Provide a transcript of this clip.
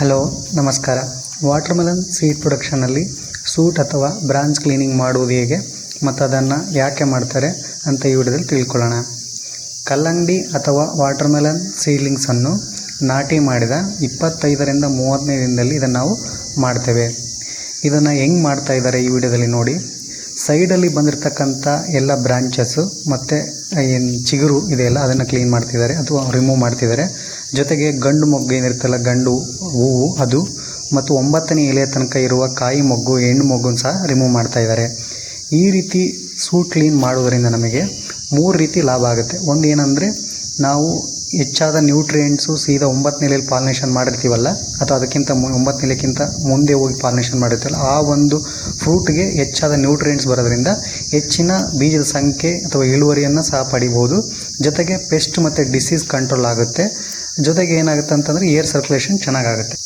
Hello ನಮಸ್ಕಾರ. Watermelon seed ಪ್ರೊಡಕ್ಷನ್ನಲ್ಲಿ suit ಅಥವಾ branch cleaning ಮಾಡುವುದು ಹೇಗೆ ಮತ್ತು ಅದನ್ನು ಯಾಕೆ ಮಾಡ್ತಾರೆ ಅಂತ ಈ ವಿಡಿಯೋದಲ್ಲಿ ತಿಳ್ಕೊಳ್ಳೋಣ. ಕಲ್ಲಂಗಡಿ ಅಥವಾ ವಾಟರ್ಮೆಲನ್ ಸೀಡ್ಲಿಂಗ್ಸನ್ನು ನಾಟಿ ಮಾಡಿದ 25ರಿಂದ 30ನೇ ದಿನದಲ್ಲಿ ಇದನ್ನು ನಾವು ಮಾಡ್ತೇವೆ. ಇದನ್ನು ಹೆಂಗೆ ಮಾಡ್ತಾ ಇದ್ದಾರೆ ಈ ವಿಡಿಯೋದಲ್ಲಿ ನೋಡಿ. ಸೈಡಲ್ಲಿ ಬಂದಿರತಕ್ಕಂಥ ಎಲ್ಲ ಬ್ರಾಂಚಸ್ಸು ಮತ್ತು ಏನು ಚಿಗುರು ಇದೆಯಲ್ಲ ಅದನ್ನು ಕ್ಲೀನ್ ಮಾಡ್ತಿದ್ದಾರೆ ಅಥವಾ ರಿಮೂವ್ ಮಾಡ್ತಿದ್ದಾರೆ. ಜೊತೆಗೆ ಗಂಡು ಮೊಗ್ಗು ಏನಿರುತ್ತಲ್ಲ, ಗಂಡು ಹೂವು ಅದು ಮತ್ತು 9ನೇ ಎಲೆಯ ತನಕ ಇರುವ ಕಾಯಿ ಮೊಗ್ಗು, ಹೆಣ್ಣು ಮೊಗ್ಗನ್ನು ಸಹ ರಿಮೂವ್ ಮಾಡ್ತಾ ಇದ್ದಾರೆ. ಈ ರೀತಿ ಸೂಟ್ ಕ್ಲೀನ್ ಮಾಡೋದರಿಂದ ನಮಗೆ 3 ರೀತಿ ಲಾಭ ಆಗುತ್ತೆ. ಒಂದು ಏನಂದರೆ, ನಾವು ಹೆಚ್ಚಾದ ನ್ಯೂಟ್ರಿಯೆಂಟ್ಸು ಸೀದಾ 9ನೇ ಎಲೆಯಲ್ಲಿ ಪಾಲಿನೇಷನ್ ಮಾಡಿರ್ತೀವಲ್ಲ, ಅಥವಾ ಅದಕ್ಕಿಂತ 9ನೇ ಎಲೆಗಿಂತ ಮುಂದೆ ಹೋಗಿ ಪಾಲಿನೇಷನ್ ಮಾಡಿರ್ತೀವಲ್ಲ, ಆ ಒಂದು ಫ್ರೂಟ್ಗೆ ಹೆಚ್ಚಾದ ನ್ಯೂಟ್ರಿಯೆಂಟ್ಸ್ ಬರೋದ್ರಿಂದ ಹೆಚ್ಚಿನ ಬೀಜದ ಸಂಖ್ಯೆ ಅಥವಾ ಇಳುವರಿಯನ್ನು ಸಹ ಪಡಿಬೋದು. ಜೊತೆಗೆ ಪೆಸ್ಟ್ ಮತ್ತು ಡಿಸೀಸ್ ಕಂಟ್ರೋಲ್ ಆಗುತ್ತೆ. ಜೊತೆಗೆ ಏನಾಗುತ್ತೆ ಅಂತಂದರೆ ಏರ್ ಸರ್ಕ್ಯುಲೇಷನ್ ಚೆನ್ನಾಗಾಗುತ್ತೆ.